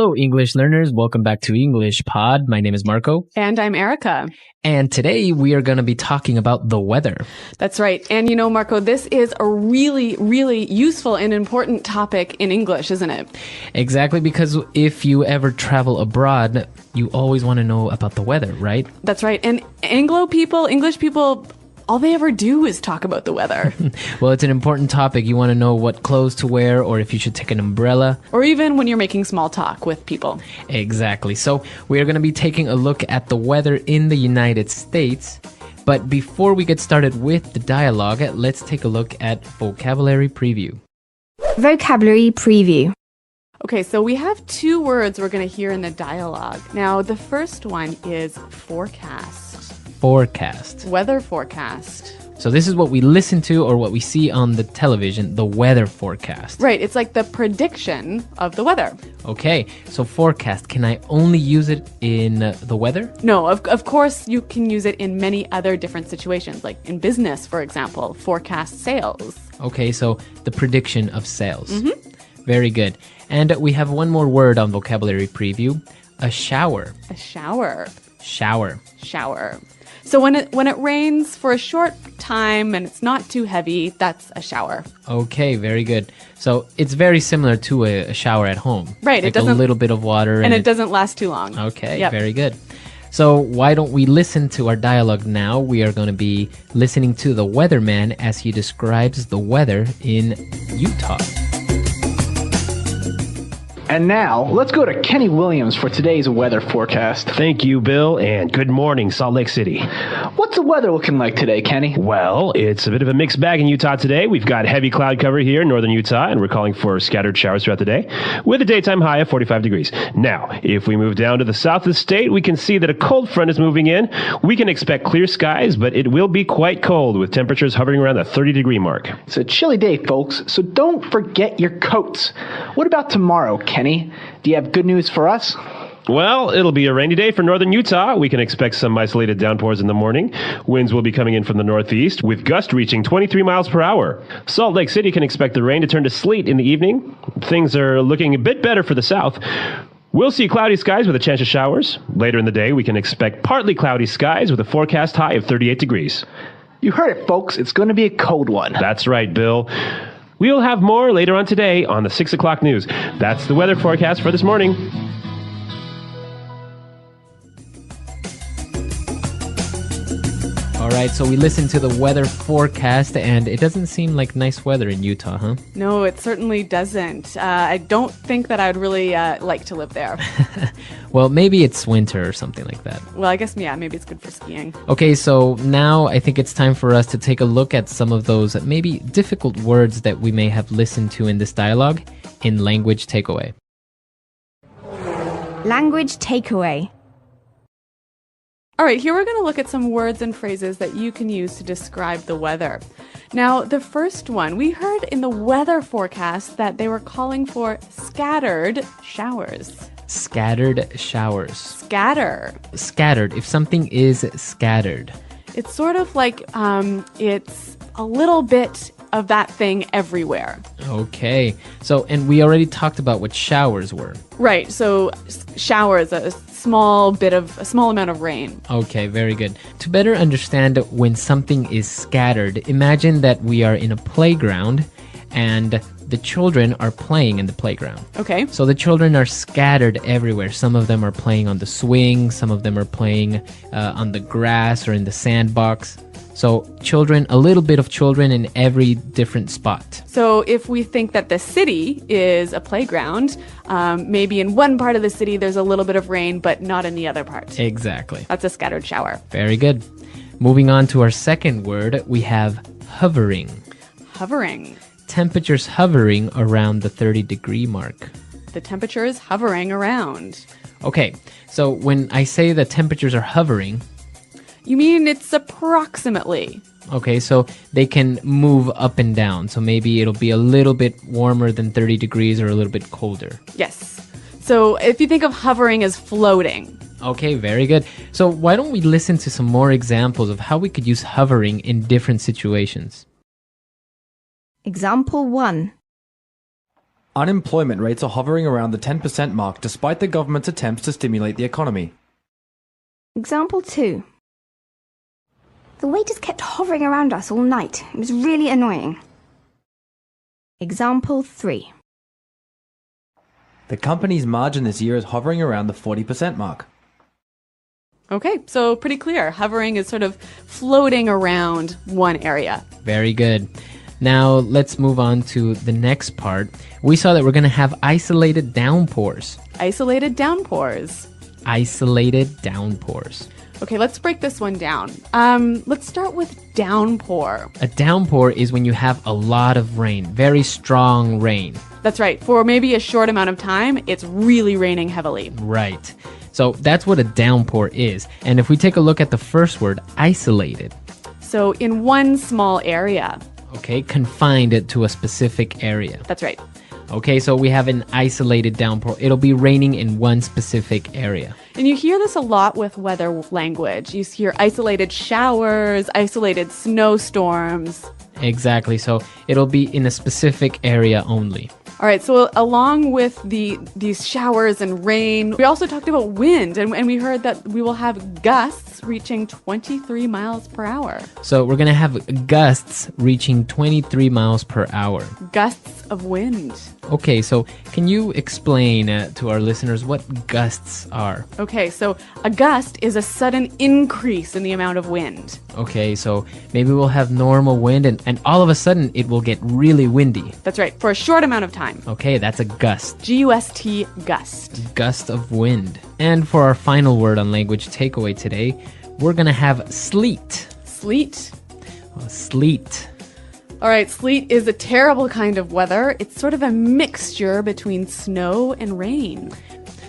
Hello, English learners. Welcome back to English Pod. My name is Marco. And I'm Erica. And today we are going to be talking about the weather. That's right. And you know, Marco, this is a really, really useful and important topic in English, isn't it? Exactly, because if you ever travel abroad, you always want to know about the weather, right? That's right. And English people, all they ever do is talk about the weather. Well, it's an important topic. You want to know what clothes to wear or if you should take an umbrella. Or even when you're making small talk with people. Exactly. So we are going to be taking a look at the weather in the United States. But before we get started with the dialogue, let's take a look at vocabulary preview. Vocabulary preview. Okay, so we have two words we're going to hear in the dialogue. Now, the first one is forecast. Forecast. Weather forecast. So this is what we listen to or what we see on the television, the weather forecast. Right, it's like the prediction of the weather. Okay, so forecast, can I only use it in the weather? No, of course you can use it in many other different situations, like in business, for example, forecast sales. Okay, so the prediction of sales. Mm-hmm. Very good. And we have one more word on vocabulary preview, a shower. A shower. Shower. Shower. So when it rains for a short time and it's not too heavy, that's a shower. Okay, very good. So it's very similar to a shower at home. Right. Like it doesn't, a little bit of water. And it doesn't last too long. Okay, yep. Very good. So why don't we listen to our dialogue now? We are going to be listening to the weatherman as he describes the weather in Utah. And now, let's go to Kenny Williams for today's weather forecast. Thank you, Bill, and good morning, Salt Lake City. What's the weather looking like today, Kenny? Well, it's a bit of a mixed bag in Utah today. We've got heavy cloud cover here in northern Utah, and we're calling for scattered showers throughout the day, with a daytime high of 45 degrees. Now, if we move down to the south of the state, we can see that a cold front is moving in. We can expect clear skies, but it will be quite cold, with temperatures hovering around the 30-degree mark. It's a chilly day, folks, so don't forget your coats. What about tomorrow, Kenny? Do you have good news for us? Well, it'll be a rainy day for northern Utah. We can expect some isolated downpours in the morning. Winds will be coming in from the northeast, with gusts reaching 23 miles per hour. Salt Lake City can expect the rain to turn to sleet in the evening. Things are looking a bit better for the south. We'll see cloudy skies with a chance of showers. Later in the day, we can expect partly cloudy skies with a forecast high of 38 degrees. You heard it, folks. It's going to be a cold one. That's right, Bill. We'll have more later on today on the 6 o'clock news. That's the weather forecast for this morning. All right, so we listened to the weather forecast, and it doesn't seem like nice weather in Utah, huh? No, it certainly doesn't. I don't think that I would really like to live there. Well, maybe it's winter or something like that. Well, I guess, yeah, maybe it's good for skiing. Okay, so now I think it's time for us to take a look at some of those maybe difficult words that we may have listened to in this dialogue in Language Takeaway. Language takeaway. All right, here we're going to look at some words and phrases that you can use to describe the weather. Now, the first one, we heard in the weather forecast that they were calling for scattered showers. Scattered showers. Scatter. Scattered. If something is scattered. It's sort of like it's a little bit of that thing everywhere. Okay. So, and we already talked about what showers were. Right. So showers, a small amount of rain. Okay, very good. To better understand when something is scattered, imagine that we are in a playground and the children are playing in the playground. Okay. So the children are scattered everywhere. Some of them are playing on the swing, some of them are playing on the grass or in the sandbox. So children, a little bit of children in every different spot. So if we think that the city is a playground, maybe in one part of the city there's a little bit of rain, but not in the other part. Exactly. That's a scattered shower. Very good. Moving on to our second word, we have hovering. Hovering. Temperatures hovering around the 30-degree mark. The temperature is hovering around. Okay, so when I say the temperatures are hovering... You mean it's approximately. Okay, so they can move up and down. So maybe it'll be a little bit warmer than 30 degrees or a little bit colder. Yes. So if you think of hovering as floating. Okay, very good. So why don't we listen to some more examples of how we could use hovering in different situations? Example 1. Unemployment rates are hovering around the 10% mark despite the government's attempts to stimulate the economy. Example 2. The waiters kept hovering around us all night. It was really annoying. Example 3. The company's margin this year is hovering around the 40% mark. Okay, so pretty clear. Hovering is sort of floating around one area. Very good. Now let's move on to the next part. We saw that we're going to have isolated downpours. Isolated downpours. Isolated downpours. Okay, let's break this one down. Let's start with downpour. A downpour is when you have a lot of rain, very strong rain. That's right. For maybe a short amount of time, it's really raining heavily. Right. So that's what a downpour is. And if we take a look at the first word, isolated. So in one small area. Okay, confined it to a specific area. That's right. Okay, so we have an isolated downpour. It'll be raining in one specific area. And you hear this a lot with weather language. You hear isolated showers, isolated snowstorms. Exactly, so it'll be in a specific area only. All right, so along with these showers and rain, we also talked about wind, and we heard that we will have gusts reaching 23 miles per hour. So we're going to have gusts reaching 23 miles per hour. Gusts of wind. Okay, so can you explain to our listeners what gusts are? Okay, so a gust is a sudden increase in the amount of wind. Okay, so maybe we'll have normal wind and all of a sudden it will get really windy. That's right, for a short amount of time. Okay, that's a gust. G-U-S-T, gust. Gust of wind. And for our final word on language takeaway today, we're going to have sleet. Sleet. Sleet. All right, sleet is a terrible kind of weather. It's sort of a mixture between snow and rain.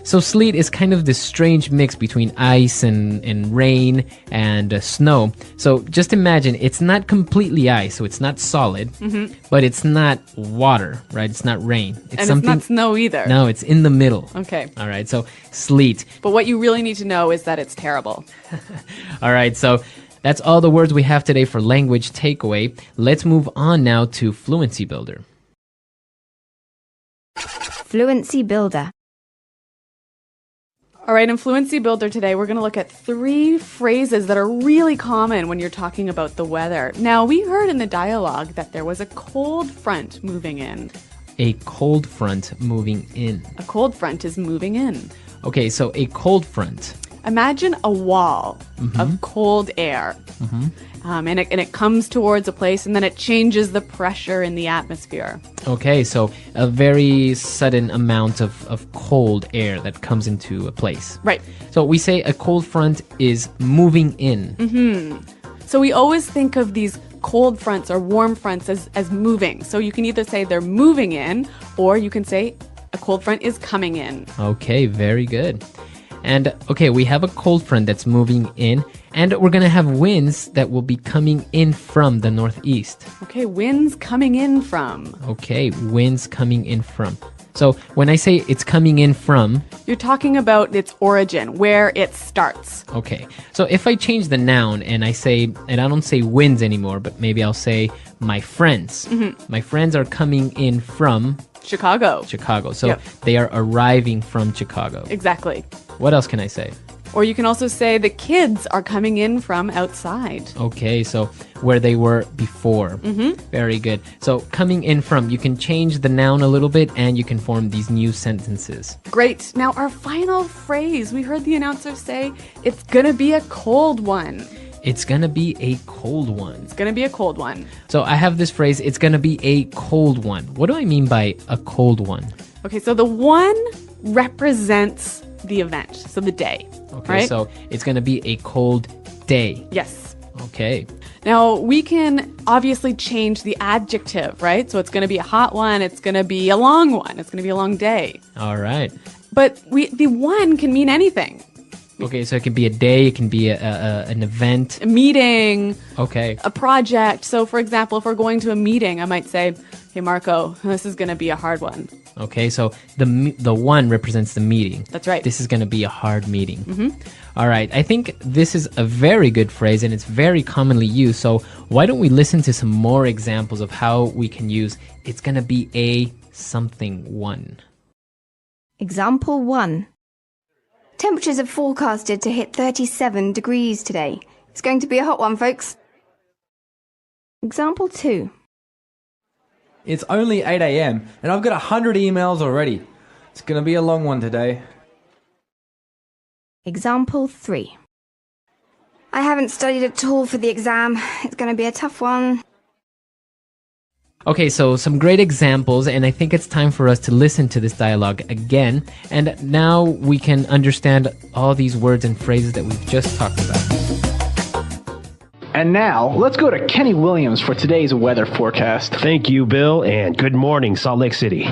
So sleet is kind of this strange mix between ice and rain and snow. So just imagine, it's not completely ice, so it's not solid, but it's not water, right? It's not rain. It's not snow either. No, it's in the middle. Okay. All right, so sleet. But what you really need to know is that it's terrible. All right, so that's all the words we have today for language takeaway. Let's move on now to Fluency Builder. Fluency Builder. All right, in Fluency Builder today, we're going to look at 3 phrases that are really common when you're talking about the weather. Now, we heard in the dialogue that there was a cold front moving in. A cold front moving in. A cold front is moving in. Okay, so a cold front. Imagine a wall of cold air. And it comes towards a place, and then it changes the pressure in the atmosphere. Okay, so a very sudden amount of cold air that comes into a place. Right. So we say a cold front is moving in. So we always think of these cold fronts or warm fronts as moving. So you can either say they're moving in, or you can say a cold front is coming in. Okay, very good. And okay, we have a cold front that's moving in, and we're going to have winds that will be coming in from the northeast. Okay, winds coming in from. Okay, winds coming in from. So when I say it's coming in from, you're talking about its origin, where it starts. Okay, so if I change the noun and I don't say winds anymore, but maybe I'll say my friends. My friends are coming in from Chicago. So they are arriving from Chicago. Exactly. What else can I say? Or you can also say the kids are coming in from outside. Okay, so where they were before. Very good. So coming in from, you can change the noun a little bit and you can form these new sentences. Great. Now our final phrase, we heard the announcer say, it's gonna be a cold one. It's gonna be a cold one. It's gonna be a cold one. So I have this phrase, it's gonna be a cold one. What do I mean by a cold one? Okay, so the one represents the event, so the day. Okay, right? So it's going to be a cold day. Yes. Okay. Now, we can obviously change the adjective, right? So it's going to be a hot one, it's going to be a long one, it's going to be a long day. All right. But the one can mean anything. Okay, so it can be a day, it can be an event. A meeting. Okay. A project. So, for example, if we're going to a meeting, I might say, hey, Marco, this is going to be a hard one. Okay, so the one represents the meeting. That's right. This is going to be a hard meeting. All right, I think this is a very good phrase and it's very commonly used. So why don't we listen to some more examples of how we can use it's going to be a something 1. Example 1. Temperatures are forecasted to hit 37 degrees today. It's going to be a hot one, folks. Example 2. It's only 8 a.m. and I've got 100 emails already. It's going to be a long one today. Example 3. I haven't studied at all for the exam. It's going to be a tough one. Okay, so some great examples, and I think it's time for us to listen to this dialogue again. And now we can understand all these words and phrases that we've just talked about. And now, let's go to Kenny Williams for today's weather forecast. Thank you, Bill, and good morning, Salt Lake City.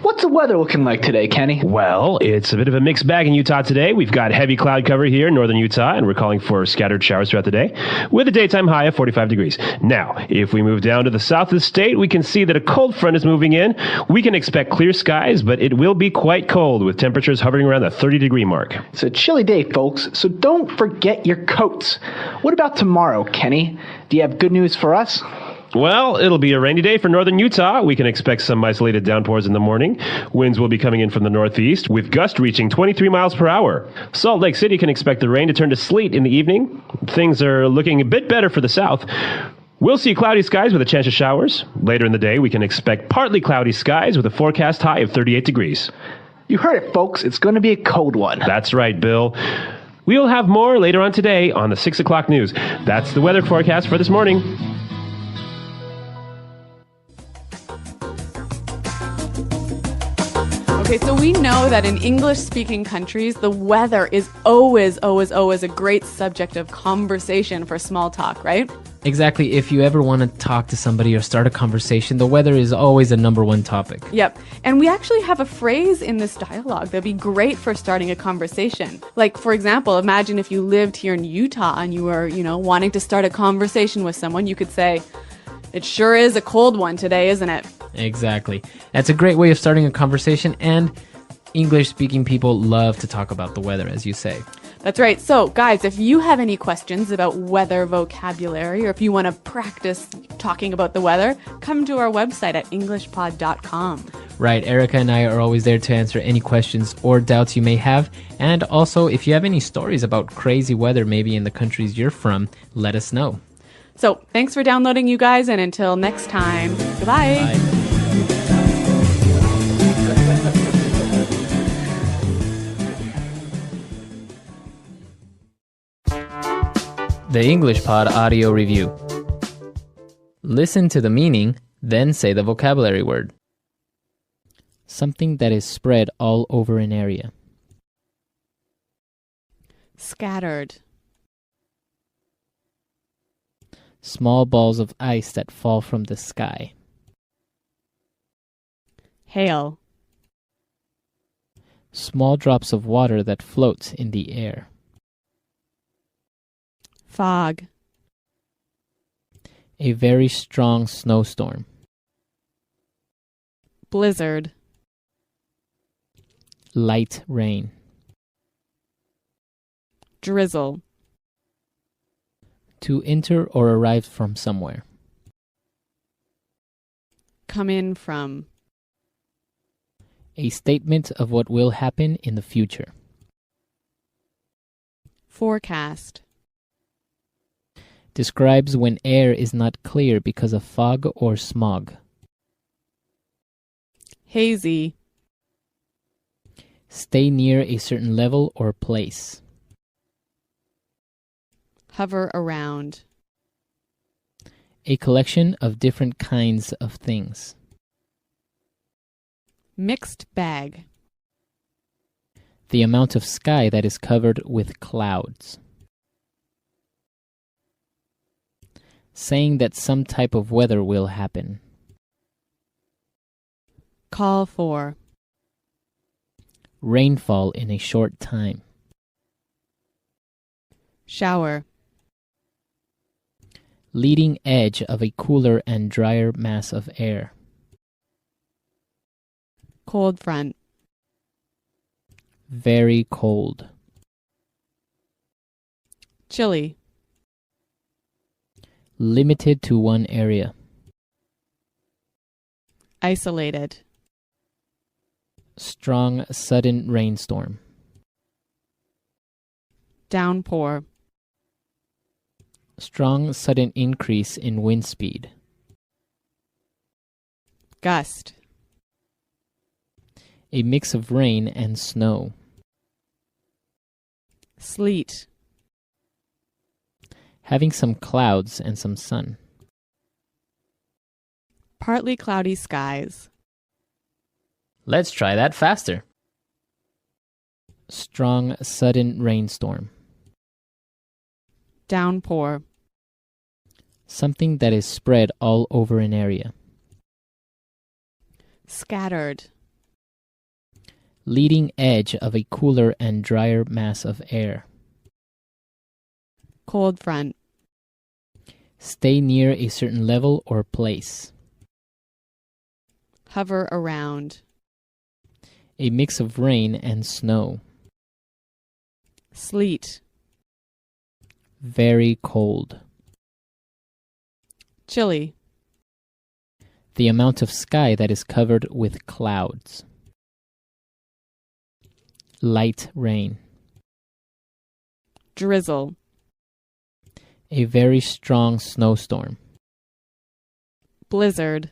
What's the weather looking like today, Kenny? Well, it's a bit of a mixed bag in Utah today. We've got heavy cloud cover here in northern Utah, and we're calling for scattered showers throughout the day, with a daytime high of 45 degrees. Now, if we move down to the south of the state, we can see that a cold front is moving in. We can expect clear skies, but it will be quite cold, with temperatures hovering around the 30-degree mark. It's a chilly day, folks, so don't forget your coats. What about tomorrow, Kenny? Do you have good news for us? Well, it'll be a rainy day for northern Utah. We can expect some isolated downpours in the morning. Winds will be coming in from the northeast, with gusts reaching 23 miles per hour. Salt Lake City can expect the rain to turn to sleet in the evening. Things are looking a bit better for the south. We'll see cloudy skies with a chance of showers. Later in the day, we can expect partly cloudy skies with a forecast high of 38 degrees. You heard it, folks. It's going to be a cold one. That's right, Bill. We'll have more later on today on the 6 o'clock news. That's the weather forecast for this morning. Okay, so we know that in English-speaking countries, the weather is always a great subject of conversation for small talk, right? Exactly. If you ever want to talk to somebody or start a conversation, the weather is always a number one topic. Yep. And we actually have a phrase in this dialogue that'd be great for starting a conversation. Like, for example, imagine if you lived here in Utah and you were, wanting to start a conversation with someone, you could say, "It sure is a cold one today, isn't it?" Exactly. That's a great way of starting a conversation, and English-speaking people love to talk about the weather, as you say. That's right. So, guys, if you have any questions about weather vocabulary, or if you want to practice talking about the weather, come to our website at EnglishPod.com. Right. Erica and I are always there to answer any questions or doubts you may have. And also, if you have any stories about crazy weather, maybe in the countries you're from, let us know. So, thanks for downloading, you guys, and until next time, goodbye. Bye. The English Pod Audio Review. Listen to the meaning, then say the vocabulary word. Something that is spread all over an area. Scattered. Small balls of ice that fall from the sky. Hail. Small drops of water that float in the air. Fog. A very strong snowstorm. Blizzard. Light rain. Drizzle. To enter or arrive from somewhere. Come in from. A statement of what will happen in the future. Forecast. Describes when air is not clear because of fog or smog. Hazy. Stay near a certain level or place. Hover around. A collection of different kinds of things. Mixed bag. The amount of sky that is covered with clouds. Saying that some type of weather will happen. Call for. Rainfall in a short time. Shower. Leading edge of a cooler and drier mass of air. Cold front. Very cold. Chilly. Limited to one area. Isolated. Strong, sudden rainstorm. Downpour. Strong, sudden increase in wind speed. Gust. A mix of rain and snow. Sleet. Having some clouds and some sun. Partly cloudy skies. Let's try that faster. Strong, sudden rainstorm. Downpour. Something that is spread all over an area. Scattered. Leading edge of a cooler and drier mass of air. Cold front. Stay near a certain level or place. Hover around. A mix of rain and snow. Sleet. Very cold. Chilly. The amount of sky that is covered with clouds. Light rain. Drizzle. A very strong snowstorm. Blizzard.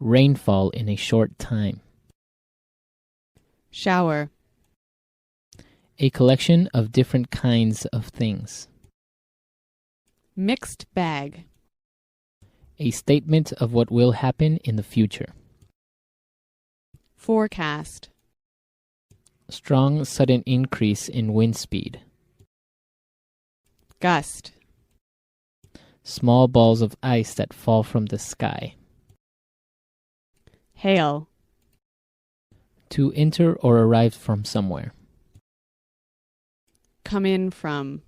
Rainfall in a short time. Shower. A collection of different kinds of things. Mixed bag. A statement of what will happen in the future. Forecast. Strong, sudden increase in wind speed. Gust. Small balls of ice that fall from the sky. Hail. To enter or arrive from somewhere. Come in from.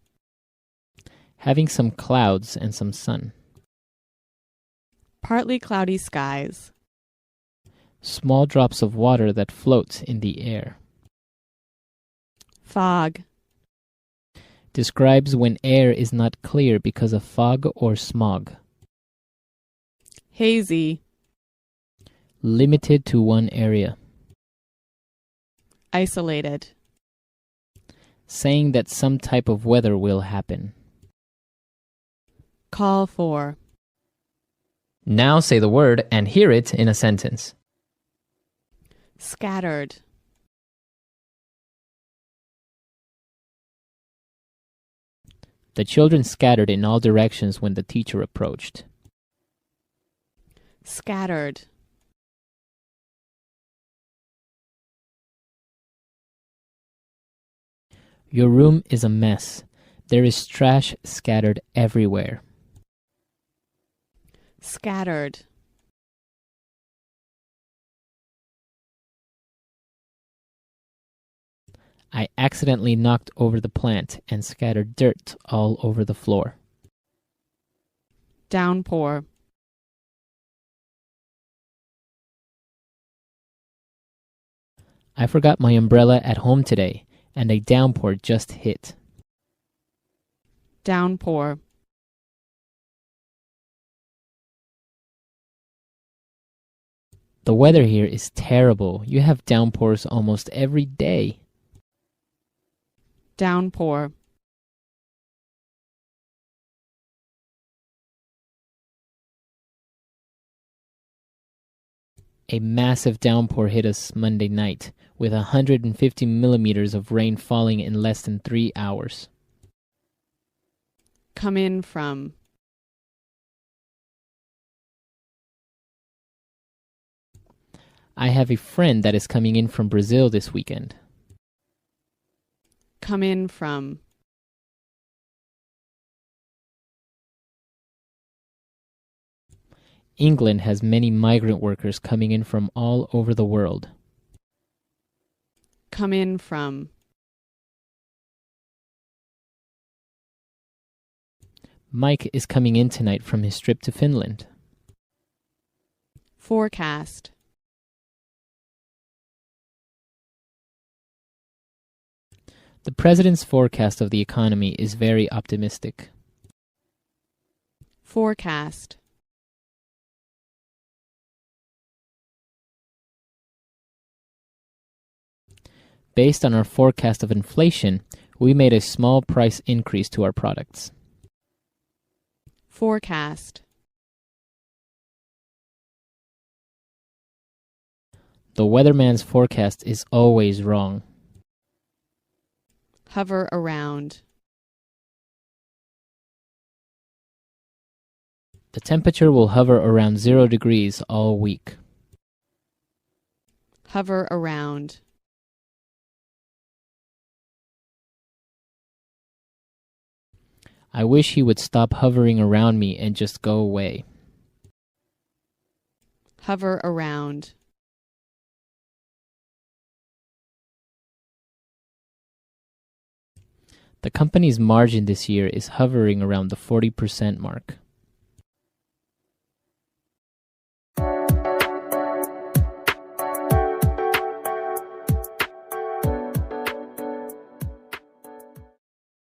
Having some clouds and some sun. Partly cloudy skies. Small drops of water that float in the air. Fog. Describes when air is not clear because of fog or smog. Hazy. Limited to one area. Isolated. Saying that some type of weather will happen. Call for. Now say the word and hear it in a sentence. Scattered. The children scattered in all directions when the teacher approached. Scattered. Your room is a mess. There is trash scattered everywhere. Scattered. I accidentally knocked over the plant and scattered dirt all over the floor. Downpour. I forgot my umbrella at home today, and a downpour just hit. Downpour. The weather here is terrible. You have downpours almost every day. Downpour. A massive downpour hit us Monday night, with 150 millimeters of rain falling in less than 3 hours. Come in from. I have a friend that is coming in from Brazil this weekend. Come in from. England has many migrant workers coming in from all over the world. Come in from. Mike is coming in tonight from his trip to Finland. Forecast. The president's forecast of the economy is very optimistic. Forecast. Based on our forecast of inflation, we made a small price increase to our products. Forecast. The weatherman's forecast is always wrong. Hover around. The temperature will hover around 0 degrees all week. Hover around. I wish he would stop hovering around me and just go away. Hover around. The company's margin this year is hovering around the 40% mark.